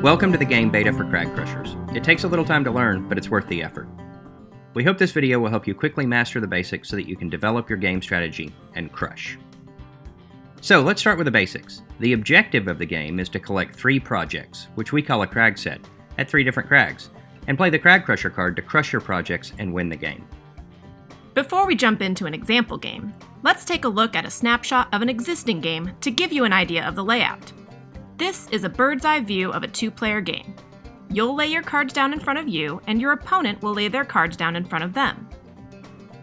Welcome to the game beta for Crag Crushers. It takes a little time to learn, but it's worth the effort. We hope this video will help you quickly master the basics so that you can develop your game strategy and crush. So let's start with the basics. The objective of the game is to collect 3 projects, which we call a Crag set, at 3 different Crags, and play the Crag Crusher card to crush your projects and win the game. Before we jump into an example game, let's take a look at a snapshot of an existing game to give you an idea of the layout. This is a bird's eye view of a 2-player game. You'll lay your cards down in front of you, and your opponent will lay their cards down in front of them.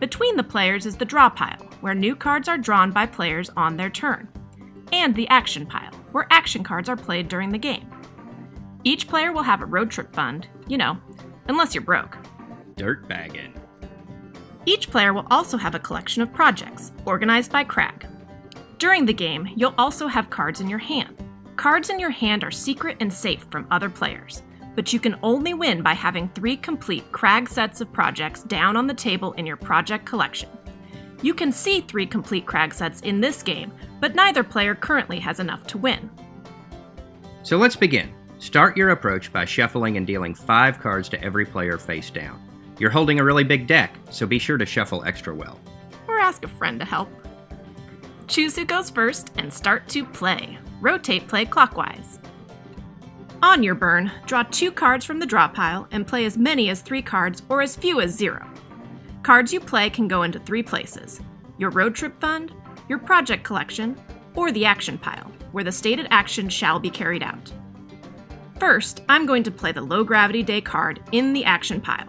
Between the players is the draw pile, where new cards are drawn by players on their turn, and the action pile, where action cards are played during the game. Each player will have a road trip fund, unless you're broke. Dirt bagging. Each player will also have a collection of projects, organized by Crag. During the game, you'll also have cards in your hand. Cards in your hand are secret and safe from other players, but you can only win by having 3 complete Crag sets of projects down on the table in your project collection. You can see 3 complete Crag sets in this game, but neither player currently has enough to win. So let's begin. Start your approach by shuffling and dealing 5 cards to every player face down. You're holding a really big deck, so be sure to shuffle extra well. Or ask a friend to help. Choose who goes first and start to play. Rotate play clockwise. On your burn, draw 2 cards from the draw pile and play as many as 3 cards or as few as 0. Cards you play can go into 3 places: your road trip fund, your project collection, or the action pile, where the stated action shall be carried out. First, I'm going to play the low gravity day card in the action pile.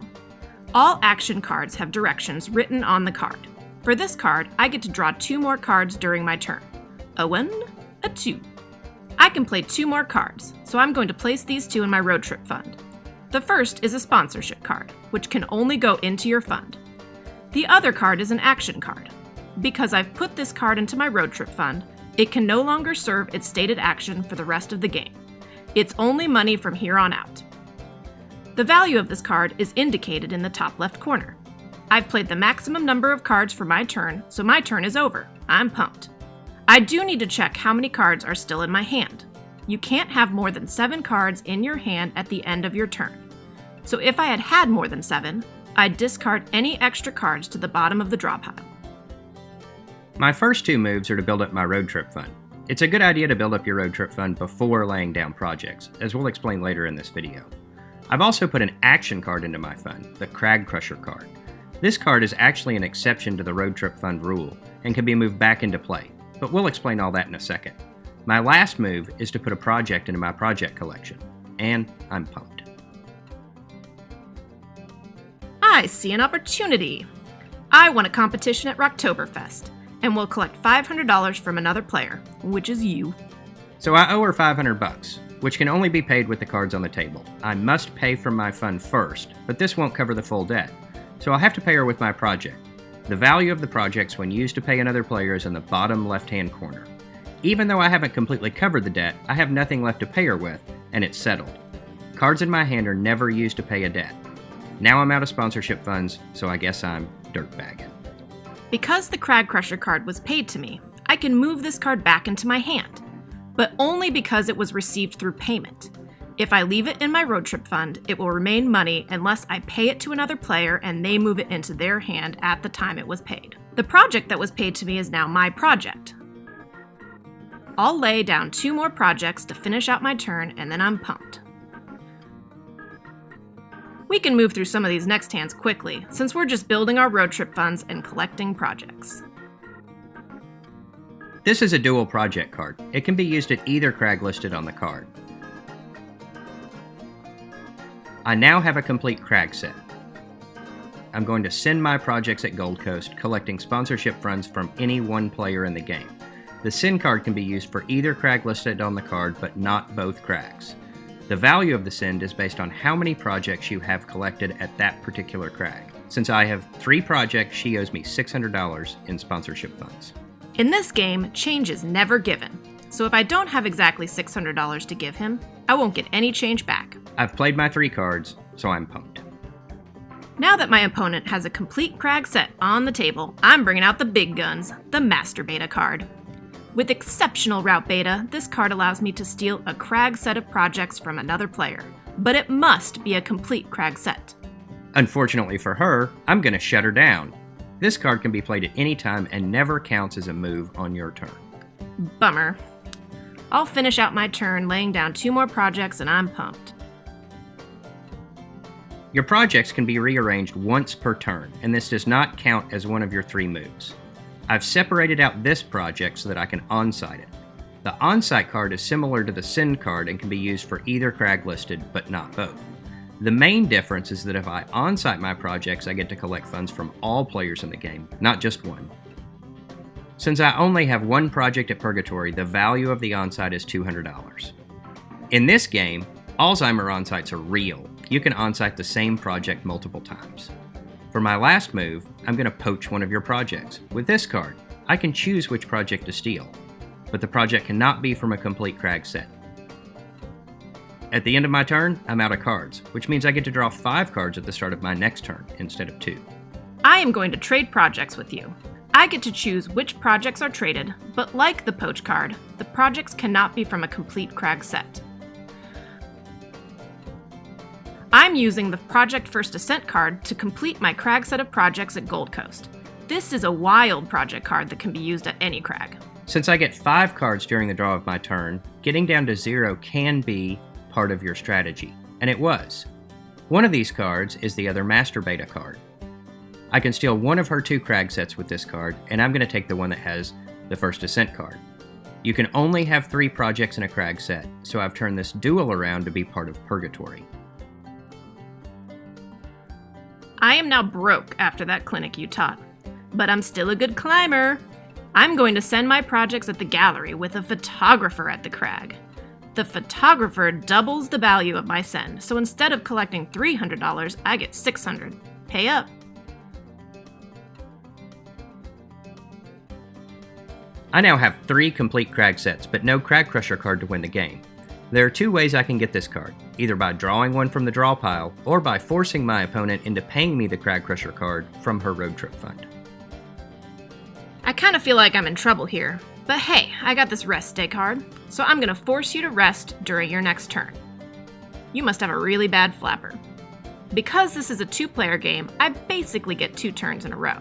All action cards have directions written on the card. For this card, I get to draw 2 more cards during my turn. A 1, a 2. I can play 2 more cards, so I'm going to place these 2 in my road trip fund. The first is a sponsorship card, which can only go into your fund. The other card is an action card. Because I've put this card into my road trip fund, it can no longer serve its stated action for the rest of the game. It's only money from here on out. The value of this card is indicated in the top left corner. I've played the maximum number of cards for my turn, so my turn is over. I'm pumped. I do need to check how many cards are still in my hand. You can't have more than 7 cards in your hand at the end of your turn. So if I had more than 7, I'd discard any extra cards to the bottom of the draw pile. My first 2 moves are to build up my road trip fund. It's a good idea to build up your road trip fund before laying down projects, as we'll explain later in this video. I've also put an action card into my fund, the Crag Crusher card. This card is actually an exception to the road trip fund rule and can be moved back into play, but we'll explain all that in a second. My last move is to put a project into my project collection, and I'm pumped. I see an opportunity. I won a competition at Rocktoberfest, and will collect $500 from another player, which is you. So I owe her $500, which can only be paid with the cards on the table. I must pay from my fund first, but this won't cover the full debt, so I'll have to pay her with my project. The value of the projects when used to pay another player is in the bottom left-hand corner. Even though I haven't completely covered the debt, I have nothing left to pay her with, and it's settled. Cards in my hand are never used to pay a debt. Now I'm out of sponsorship funds, so I guess I'm dirtbagging. Because the Crag Crusher card was paid to me, I can move this card back into my hand, but only because it was received through payment. If I leave it in my road trip fund, it will remain money unless I pay it to another player and they move it into their hand at the time it was paid. The project that was paid to me is now my project. I'll lay down 2 more projects to finish out my turn, and then I'm pumped. We can move through some of these next hands quickly, since we're just building our road trip funds and collecting projects. This is a dual project card. It can be used at either Crag listed on the card. I now have a complete Crag set. I'm going to send my projects at Gold Coast, collecting sponsorship funds from any one player in the game. The send card can be used for either Crag listed on the card, but not both Crags. The value of the send is based on how many projects you have collected at that particular Crag. Since I have 3 projects, she owes me $600 in sponsorship funds. In this game, change is never given, so if I don't have exactly $600 to give him, I won't get any change back. I've played my 3 cards, so I'm pumped. Now that my opponent has a complete Crag set on the table, I'm bringing out the big guns, the Master Beta card. With exceptional route beta, this card allows me to steal a Crag set of projects from another player, but it must be a complete Crag set. Unfortunately for her, I'm going to shut her down. This card can be played at any time and never counts as a move on your turn. Bummer. I'll finish out my turn laying down 2 more projects and I'm pumped. Your projects can be rearranged once per turn, and this does not count as one of your 3 moves. I've separated out this project so that I can on-site it. The on-site card is similar to the send card and can be used for either Crag listed, but not both. The main difference is that if I on-site my projects, I get to collect funds from all players in the game, not just one. Since I only have 1 project at Purgatory, the value of the on-site is $200. In this game, Alzheimer on-sites are real. You can on-site the same project multiple times. For my last move, I'm going to poach one of your projects. With this card, I can choose which project to steal, but the project cannot be from a complete Crag set. At the end of my turn, I'm out of cards, which means I get to draw 5 cards at the start of my next turn instead of 2. I am going to trade projects with you. I get to choose which projects are traded, but like the poach card, the projects cannot be from a complete Crag set. I'm using the Project First Ascent card to complete my Crag set of projects at Gold Coast. This is a wild project card that can be used at any Crag. Since I get 5 cards during the draw of my turn, getting down to 0 can be part of your strategy, and it was. One of these cards is the other Master Beta card. I can steal one of her 2 Crag sets with this card, and I'm going to take the one that has the First Ascent card. You can only have 3 projects in a Crag set, so I've turned this duel around to be part of Purgatory. I am now broke after that clinic you taught, but I'm still a good climber. I'm going to send my projects at the gallery with a photographer at the Crag. The photographer doubles the value of my send, so instead of collecting $300, I get $600. Pay up. I now have 3 complete Crag sets, but no Crag Crusher card to win the game. There are 2 ways I can get this card, either by drawing one from the draw pile, or by forcing my opponent into paying me the Crag Crusher card from her road trip fund. I kind of feel like I'm in trouble here, but hey, I got this rest day card, so I'm going to force you to rest during your next turn. You must have a really bad flapper. Because this is a 2-player game, I basically get 2 turns in a row.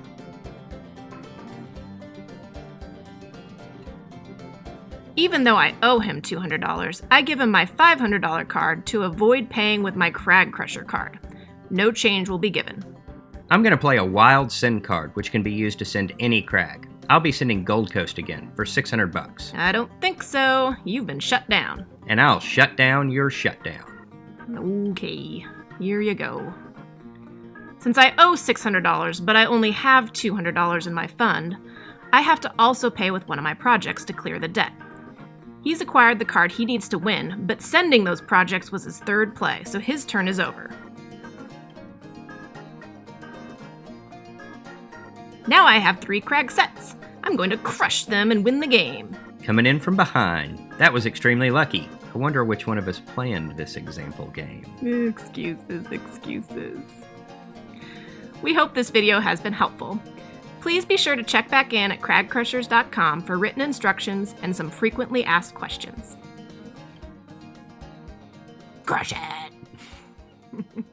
Even though I owe him $200, I give him my $500 card to avoid paying with my Crag Crusher card. No change will be given. I'm going to play a wild send card, which can be used to send any Crag. I'll be sending Gold Coast again for $600. I don't think so. You've been shut down. And I'll shut down your shutdown. Okay, here you go. Since I owe $600, but I only have $200 in my fund, I have to also pay with one of my projects to clear the debt. He's acquired the card he needs to win, but sending those projects was his 3rd play, so his turn is over. Now I have 3 Crag sets. I'm going to crush them and win the game. Coming in from behind. That was extremely lucky. I wonder which one of us planned this example game. Excuses, excuses. We hope this video has been helpful. Please be sure to check back in at cragcrushers.com for written instructions and some frequently asked questions. Crush it!